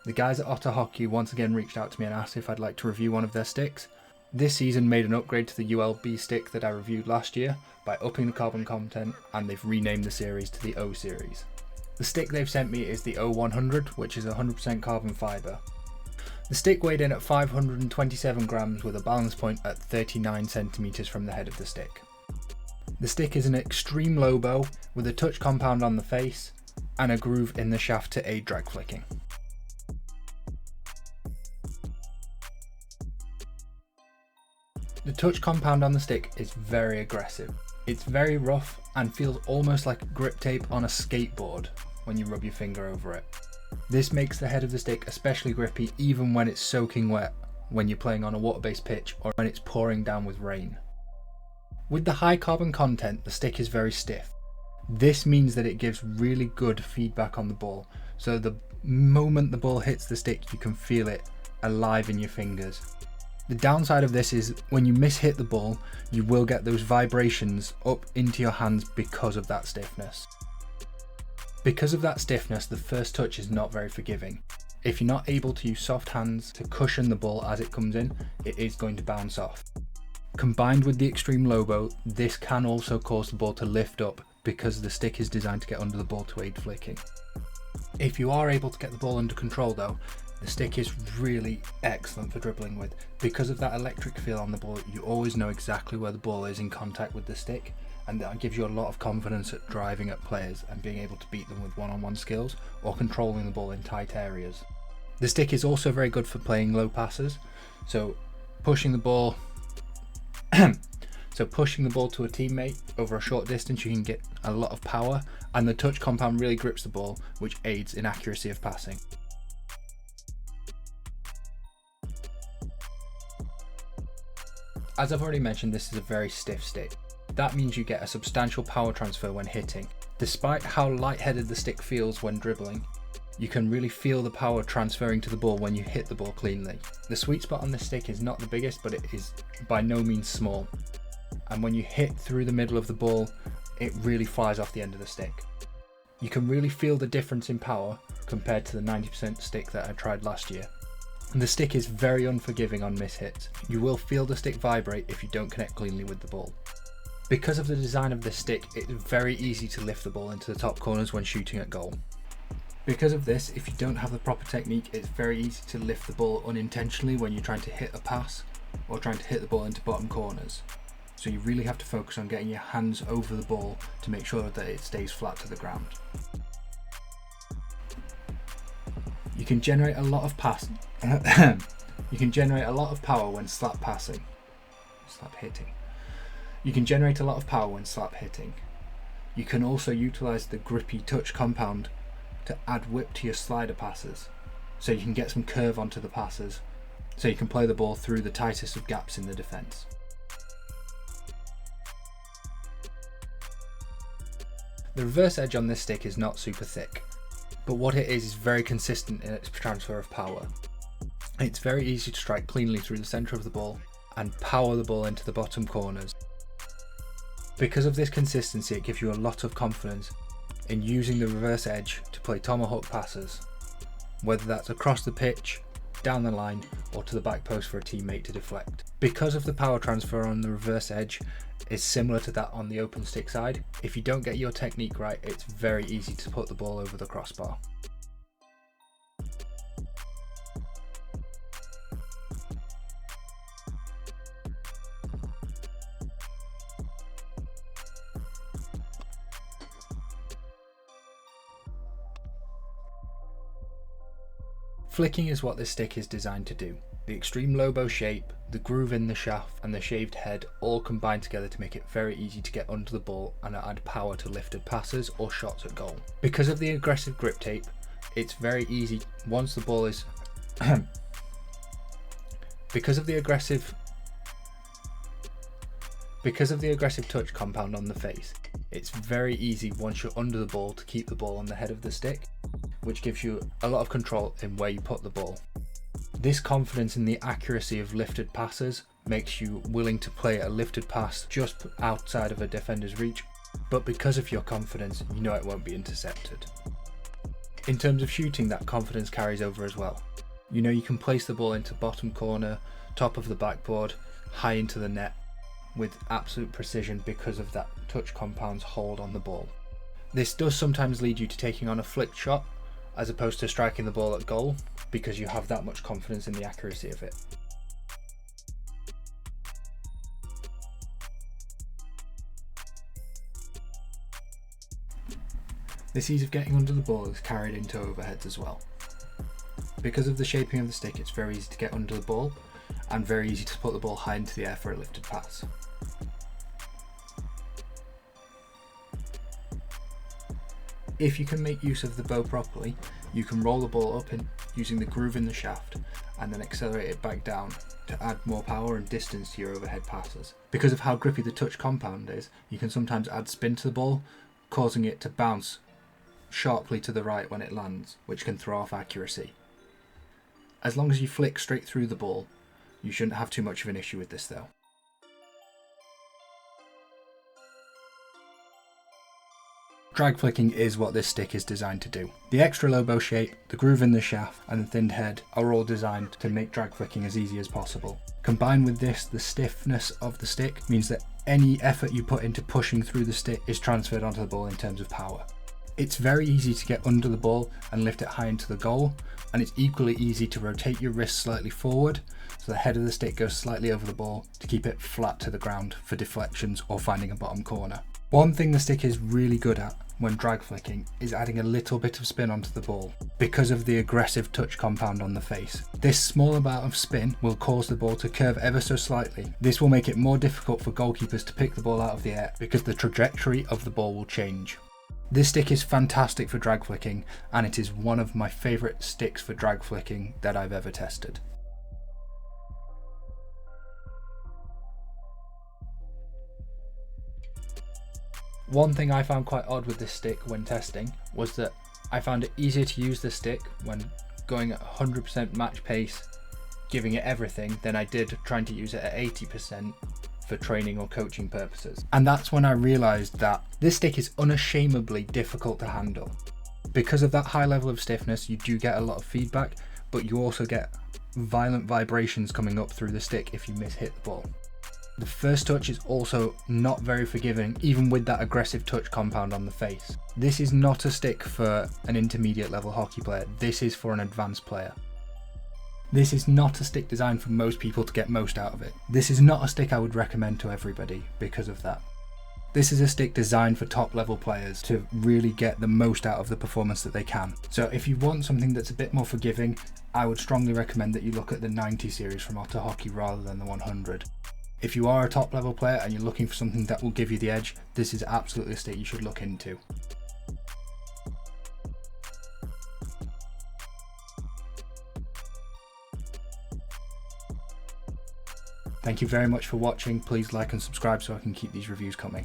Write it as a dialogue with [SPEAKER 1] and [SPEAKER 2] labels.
[SPEAKER 1] The guys at Otter Hockey once again reached out to me and asked if I'd like to review one of their sticks. This season made an upgrade to the ULB stick that I reviewed last year by upping the carbon content, and they've renamed the series to the O series. The stick they've sent me is the O100, which is 100% carbon fibre. The stick weighed in at 527 grams with a balance point at 39 centimeters from the head of the stick. The stick is an extreme low bow with a touch compound on the face and a groove in the shaft to aid drag flicking. The touch compound on the stick is very aggressive. It's very rough and feels almost like grip tape on a skateboard when you rub your finger over it. This makes the head of the stick especially grippy even when it's soaking wet when you're playing on a water-based pitch or when it's pouring down with rain. With the high carbon content, the stick is very stiff. This means that it gives really good feedback on the ball, so the moment the ball hits the stick you can feel it alive in your fingers. The downside of this is when you mishit the ball, you will get those vibrations up into your hands because of that stiffness. Because of that stiffness, the first touch is not very forgiving. If you're not able to use soft hands to cushion the ball as it comes in, it is going to bounce off. Combined with the extreme low bow, this can also cause the ball to lift up because the stick is designed to get under the ball to aid flicking. If you are able to get the ball under control though, the stick is really excellent for dribbling with. Because of that electric feel on the ball, you always know exactly where the ball is in contact with the stick, and that gives you a lot of confidence at driving at players and being able to beat them with one-on-one skills or controlling the ball in tight areas. The stick is also very good for playing low passes, so pushing the ball to a teammate over a short distance, you can get a lot of power, and the touch compound really grips the ball, which aids in accuracy of passing. As I've already mentioned, this is a very stiff stick. That means you get a substantial power transfer when hitting. Despite how light-headed the stick feels when dribbling, you can really feel the power transferring to the ball when you hit the ball cleanly. The sweet spot on this stick is not the biggest, but it is by no means small. And when you hit through the middle of the ball, it really flies off the end of the stick. You can really feel the difference in power compared to the 90% stick that I tried last year. And the stick is very unforgiving on mishits. You will feel the stick vibrate if you don't connect cleanly with the ball. Because of the design of this stick, it's very easy to lift the ball into the top corners when shooting at goal. Because of this, if you don't have the proper technique, it's very easy to lift the ball unintentionally when you're trying to hit a pass or trying to hit the ball into bottom corners. So you really have to focus on getting your hands over the ball to make sure that it stays flat to the ground. You can generate a lot of power when slap hitting. You can generate a lot of power when slap hitting. You can also utilize the grippy touch compound to add whip to your slider passes, so you can get some curve onto the passes, so you can play the ball through the tightest of gaps in the defense. The reverse edge on this stick is not super thick, but what it is very consistent in its transfer of power. It's very easy to strike cleanly through the centre of the ball and power the ball into the bottom corners. Because of this consistency, it gives you a lot of confidence in using the reverse edge to play tomahawk passes, whether that's across the pitch, down the line, or to the back post for a teammate to deflect. Because of the power transfer on the reverse edge is similar to that on the open stick side, if you don't get your technique right, it's very easy to put the ball over the crossbar. Flicking is what this stick is designed to do. The extreme low bow shape, the groove in the shaft and the shaved head all combine together to make it very easy to get under the ball and add power to lifted passes or shots at goal. Because of the aggressive grip tape, it's very easy once the ball is because of the aggressive touch compound on the face, it's very easy once you're under the ball to keep the ball on the head of the stick, which gives you a lot of control in where you put the ball. This confidence in the accuracy of lifted passes makes you willing to play a lifted pass just outside of a defender's reach, but because of your confidence, you know it won't be intercepted. In terms of shooting, that confidence carries over as well. You know you can place the ball into bottom corner, top of the backboard, high into the net with absolute precision because of that touch compound's hold on the ball. This does sometimes lead you to taking on a flicked shot as opposed to striking the ball at goal because you have that much confidence in the accuracy of it. This ease of getting under the ball is carried into overheads as well. Because of the shaping of the stick, it's very easy to get under the ball and very easy to put the ball high into the air for a lifted pass. If you can make use of the bow properly, you can roll the ball up using the groove in the shaft and then accelerate it back down to add more power and distance to your overhead passes. Because of how grippy the touch compound is, you can sometimes add spin to the ball, causing it to bounce sharply to the right when it lands, which can throw off accuracy. As long as you flick straight through the ball, you shouldn't have too much of an issue with this though. Drag flicking is what this stick is designed to do. The extra low bow shape, the groove in the shaft and the thinned head are all designed to make drag flicking as easy as possible. Combined with this, the stiffness of the stick means that any effort you put into pushing through the stick is transferred onto the ball in terms of power. It's very easy to get under the ball and lift it high into the goal, and it's equally easy to rotate your wrist slightly forward so the head of the stick goes slightly over the ball to keep it flat to the ground for deflections or finding a bottom corner. One thing the stick is really good at when drag flicking is adding a little bit of spin onto the ball because of the aggressive touch compound on the face. This small amount of spin will cause the ball to curve ever so slightly. This will make it more difficult for goalkeepers to pick the ball out of the air because the trajectory of the ball will change. This stick is fantastic for drag flicking, and it is one of my favourite sticks for drag flicking that I've ever tested. One thing I found quite odd with this stick when testing was that I found it easier to use the stick when going at 100% match pace, giving it everything, than I did trying to use it at 80% for training or coaching purposes. And that's when I realised that this stick is unashamedly difficult to handle. Because of that high level of stiffness, you do get a lot of feedback, but you also get violent vibrations coming up through the stick if you miss-hit the ball. The first touch is also not very forgiving, even with that aggressive touch compound on the face. This is not a stick for an intermediate level hockey player, this is for an advanced player. This is not a stick designed for most people to get most out of it. This is not a stick I would recommend to everybody because of that. This is a stick designed for top level players to really get the most out of the performance that they can. So if you want something that's a bit more forgiving, I would strongly recommend that you look at the 90 series from Otter Hockey rather than the 100. If you are a top level player and you're looking for something that will give you the edge, this is absolutely a stick you should look into. Thank you very much for watching. Please like and subscribe so I can keep these reviews coming.